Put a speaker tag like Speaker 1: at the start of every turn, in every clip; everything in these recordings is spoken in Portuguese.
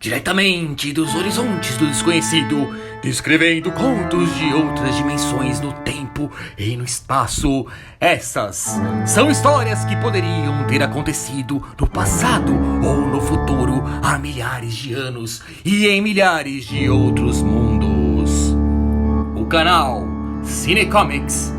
Speaker 1: Diretamente dos horizontes do desconhecido, descrevendo contos de outras dimensões no tempo e no espaço. Essas são histórias que poderiam ter acontecido no passado ou no futuro há milhares de anos e em milhares de outros mundos. O canal Cinecomics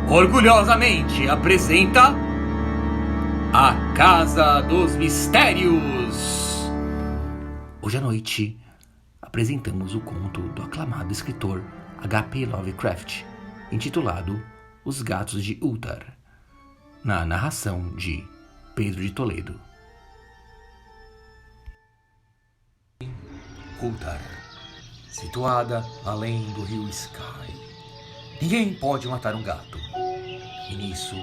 Speaker 1: orgulhosamente apresenta A Casa dos Mistérios. Hoje à noite, apresentamos o conto do aclamado escritor H.P. Lovecraft, intitulado Os Gatos de Ulthar, na narração de Pedro de Toledo. Ulthar, situada além do rio Sky. Ninguém pode matar um gato, e nisso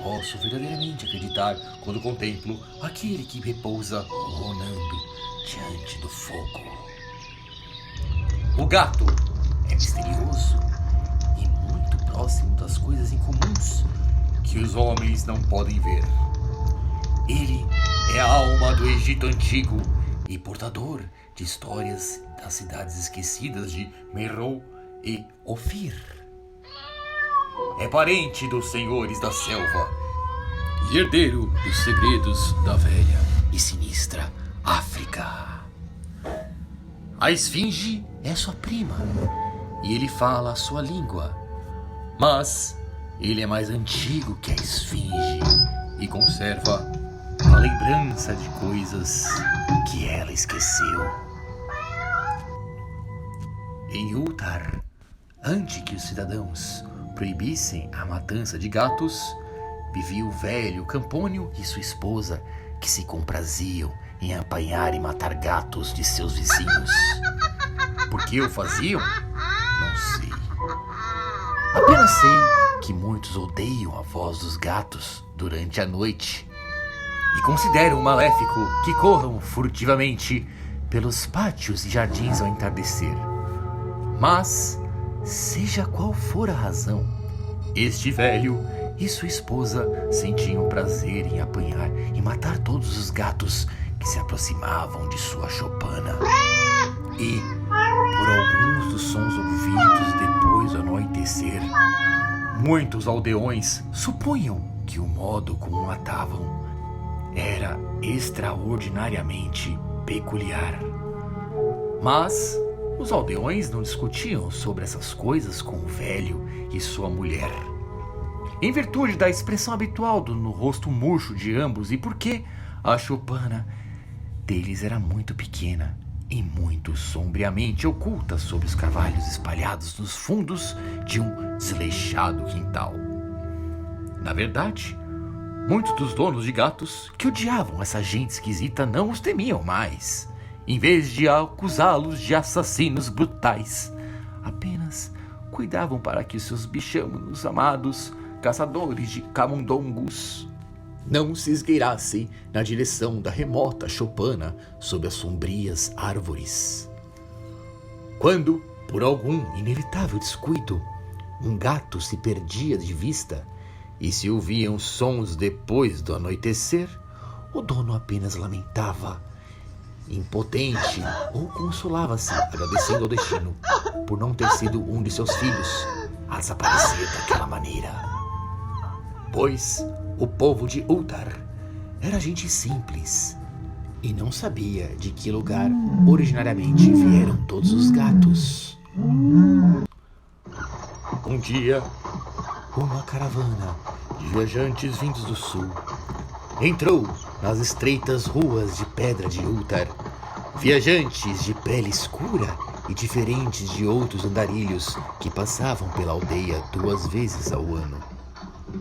Speaker 1: posso verdadeiramente acreditar quando contemplo aquele que repousa ronando diante do fogo. O gato é misterioso e muito próximo das coisas incomuns que os homens não podem ver. Ele é a alma do Egito Antigo e portador de histórias das cidades esquecidas de Meroe e Ofir. É parente dos senhores da selva e herdeiro dos segredos da velha e sinistra África. A esfinge é sua prima e ele fala a sua língua, mas ele é mais antigo que a esfinge e conserva a lembrança de coisas que ela esqueceu. Em Ulthar, antes que os cidadãos proibissem a matança de gatos, vivia o velho Campônio e sua esposa, que se compraziam em apanhar e matar gatos de seus vizinhos. Por que o faziam? Não sei. Apenas sei que muitos odeiam a voz dos gatos durante a noite e consideram maléfico que corram furtivamente pelos pátios e jardins ao entardecer. Mas, seja qual for a razão, este velho e sua esposa sentiam prazer em apanhar e matar todos os gatos que se aproximavam de sua choupana. E, por alguns dos sons ouvidos depois do anoitecer, muitos aldeões supunham que o modo como matavam era extraordinariamente peculiar. Mas os aldeões não discutiam sobre essas coisas com o velho e sua mulher, em virtude da expressão habitual no rosto murcho de ambos e porque a choupana deles era muito pequena e muito sombriamente oculta sob os carvalhos espalhados nos fundos de um desleixado quintal. Na verdade, muitos dos donos de gatos que odiavam essa gente esquisita não os temiam mais, em vez de acusá-los de assassinos brutais. Apenas cuidavam para que seus bichamos amados, caçadores de camundongos, não se esgueirassem na direção da remota choupana sob as sombrias árvores. Quando, por algum inevitável descuido, um gato se perdia de vista e se ouviam sons depois do anoitecer, o dono apenas lamentava, impotente, ou consolava-se, agradecendo ao destino por não ter sido um de seus filhos a desaparecer daquela maneira. Pois o povo de Ulthar era gente simples e não sabia de que lugar originariamente vieram todos os gatos. Um dia, uma caravana de viajantes vindos do sul entrou nas estreitas ruas de pedra de Ulthar. Viajantes de pele escura e diferentes de outros andarilhos que passavam pela aldeia 2 vezes ao ano.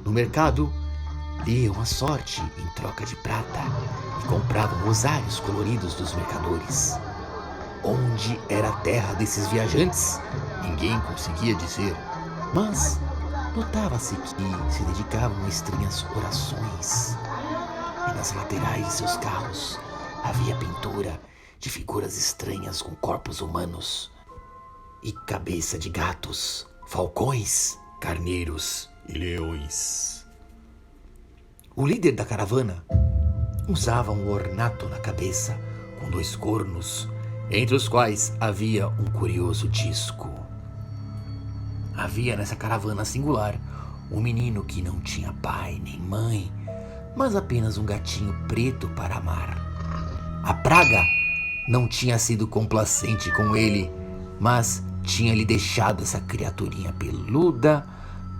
Speaker 1: No mercado, liam a sorte em troca de prata e compravam rosários coloridos dos mercadores. Onde era a terra desses viajantes, ninguém conseguia dizer, mas notava-se que se dedicavam a estranhas orações. E nas laterais de seus carros havia pintura de figuras estranhas com corpos humanos e cabeça de gatos, falcões, carneiros e leões. O líder da caravana usava um ornato na cabeça com 2 cornos entre os quais havia um curioso disco. Havia nessa caravana singular um menino que não tinha pai nem mãe, mas apenas um gatinho preto para amar. A praga não tinha sido complacente com ele, mas tinha lhe deixado essa criaturinha peluda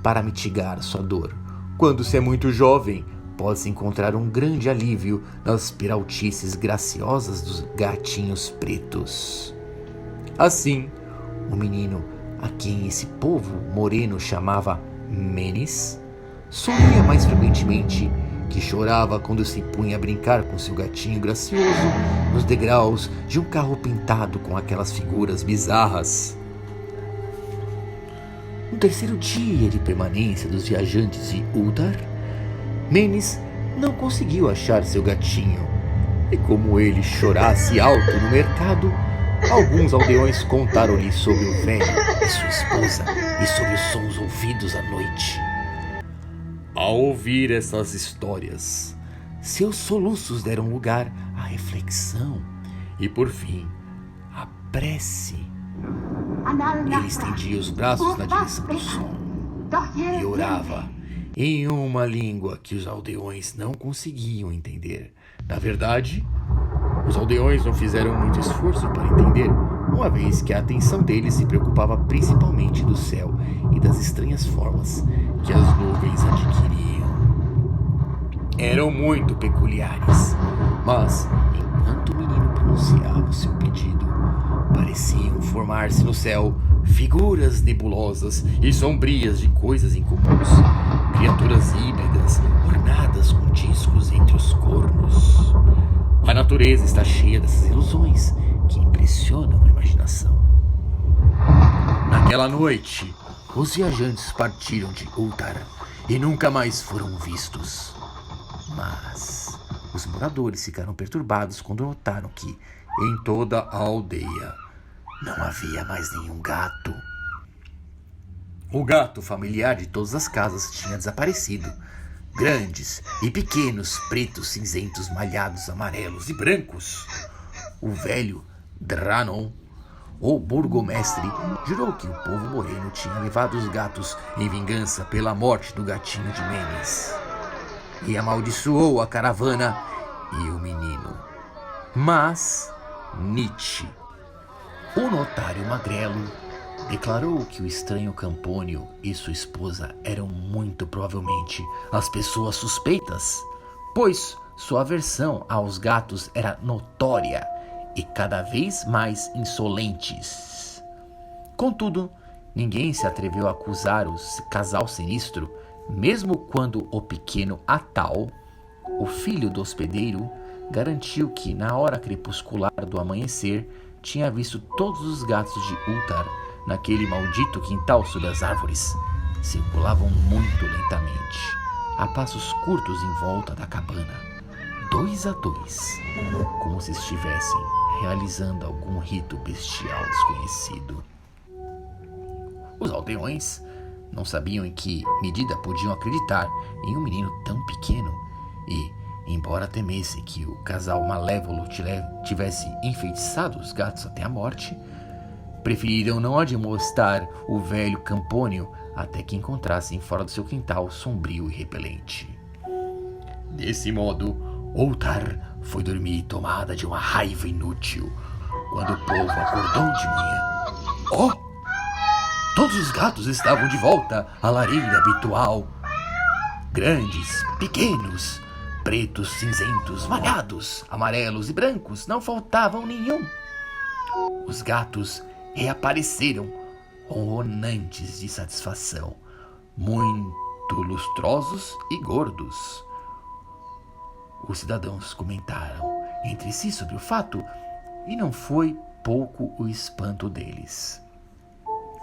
Speaker 1: para mitigar sua dor. Quando se é muito jovem, pode-se encontrar um grande alívio nas peraltices graciosas dos gatinhos pretos. Assim, o menino, a quem esse povo moreno chamava Menes, sorria mais frequentemente, que chorava quando se punha a brincar com seu gatinho gracioso nos degraus de um carro pintado com aquelas figuras bizarras. No terceiro dia de permanência dos viajantes de Uldar, Menes não conseguiu achar seu gatinho, e como ele chorasse alto no mercado, alguns aldeões contaram-lhe sobre o velho e sua esposa e sobre os sons ouvidos à noite. Ao ouvir essas histórias, seus soluços deram lugar à reflexão e, por fim, à prece. Ele estendia os braços na direção do som e orava em uma língua que os aldeões não conseguiam entender. Na verdade, os aldeões não fizeram muito esforço para entender, uma vez que a atenção deles se preocupava principalmente do céu e das estranhas formas que as nuvens adquiriam. Eram muito peculiares, mas enquanto o menino pronunciava o seu pedido, pareciam formar-se no céu figuras nebulosas e sombrias de coisas incomuns, criaturas híbridas ornadas com discos entre os cornos. A natureza está cheia dessas ilusões que impressionam a imaginação. Naquela noite, os viajantes partiram de Uldar e nunca mais foram vistos. Mas os moradores ficaram perturbados quando notaram que, em toda a aldeia, não havia mais nenhum gato. O gato familiar de todas as casas tinha desaparecido. Grandes e pequenos, pretos, cinzentos, malhados, amarelos e brancos. O velho Dranon, o burgomestre, jurou que o povo moreno tinha levado os gatos em vingança pela morte do gatinho de Menes, e amaldiçoou a caravana e o menino. Mas Nietzsche, o notário magrelo, declarou que o estranho Campônio e sua esposa eram muito provavelmente as pessoas suspeitas, pois sua aversão aos gatos era notória e cada vez mais insolentes. Contudo, ninguém se atreveu a acusar o casal sinistro, mesmo quando o pequeno Atal, o filho do hospedeiro, garantiu que na hora crepuscular do amanhecer tinha visto todos os gatos de Uldar naquele maldito quintal sob as árvores. Circulavam muito lentamente, a passos curtos em volta da cabana, 2 a 2, como se estivessem realizando algum rito bestial desconhecido. Os aldeões não sabiam em que medida podiam acreditar em um menino tão pequeno e, embora temessem que o casal malévolo tivesse enfeitiçado os gatos até a morte, preferiram não admoestar o velho Campônio até que encontrassem fora do seu quintal sombrio e repelente. Desse modo, Uldar foi dormir tomada de uma raiva inútil quando o povo acordou de manhã. Oh! Todos os gatos estavam de volta à lareira habitual. Grandes, pequenos, pretos, cinzentos, malhados, amarelos e brancos, não faltavam nenhum. Os gatos reapareceram, ronronantes de satisfação, muito lustrosos e gordos. Os cidadãos comentaram entre si sobre o fato e não foi pouco o espanto deles.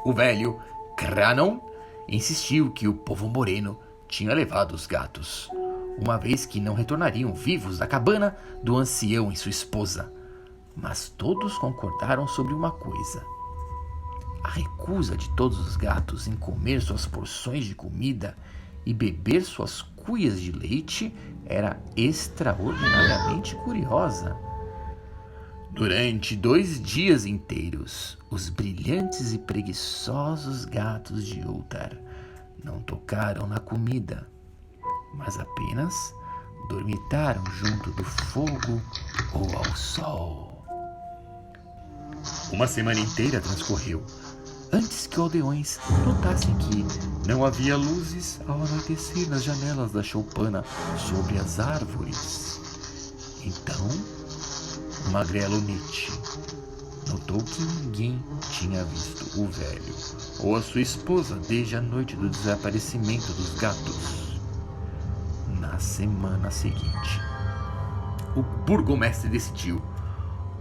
Speaker 1: O velho Kranon insistiu que o povo moreno tinha levado os gatos, uma vez que não retornariam vivos da cabana do ancião e sua esposa. Mas todos concordaram sobre uma coisa: a recusa de todos os gatos em comer suas porções de comida e beber suas cuias de leite era extraordinariamente curiosa. Durante 2 dias inteiros, os brilhantes e preguiçosos gatos de Ultar não tocaram na comida, mas apenas dormitaram junto do fogo ou ao sol. Uma semana inteira transcorreu antes que os aldeões notassem que não havia luzes ao anoitecer nas janelas da choupana sobre as árvores. Então, o magrelo Nietzsche notou que ninguém tinha visto o velho ou a sua esposa desde a noite do desaparecimento dos gatos. Na semana seguinte, o burgomestre decidiu,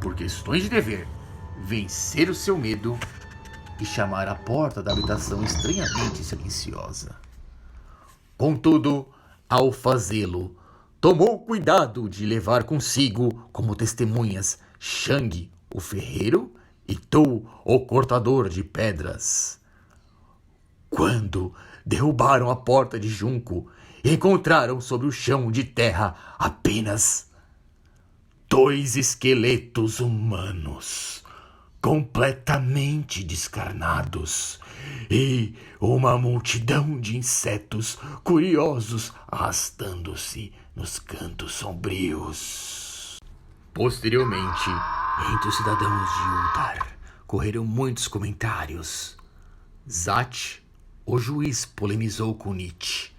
Speaker 1: por questões de dever, vencer o seu medo e chamar à porta da habitação estranhamente silenciosa. Contudo, ao fazê-lo, tomou cuidado de levar consigo como testemunhas Shang, o ferreiro, e Tu, o cortador de pedras. Quando derrubaram a porta de junco, encontraram sobre o chão de terra apenas 2 esqueletos humanos, completamente descarnados, e uma multidão de insetos curiosos arrastando-se nos cantos sombrios. Posteriormente, entre os cidadãos de Ultar, correram muitos comentários. Zat, o juiz, polemizou com Nietzsche.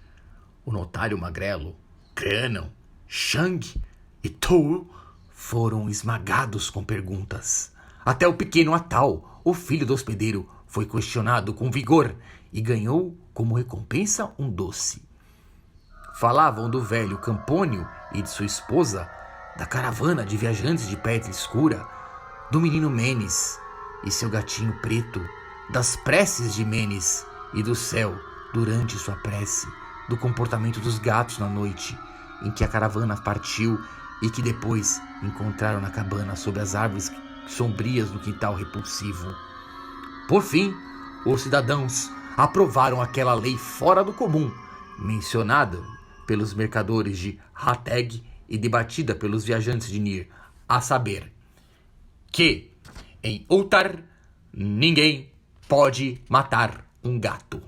Speaker 1: O notário magrelo, Cranon, Shang e Tu foram esmagados com perguntas. Até o pequeno Atal, o filho do hospedeiro, foi questionado com vigor e ganhou como recompensa um doce. Falavam do velho Campônio e de sua esposa, da caravana de viajantes de pele escura, do menino Menes e seu gatinho preto, das preces de Menes e do céu durante sua prece, do comportamento dos gatos na noite em que a caravana partiu e que depois encontraram na cabana sob as árvores sombrias no quintal repulsivo. Por fim, os cidadãos aprovaram aquela lei fora do comum, mencionada pelos mercadores de Hateg e debatida pelos viajantes de Nir, a saber, que em Ultar ninguém pode matar um gato.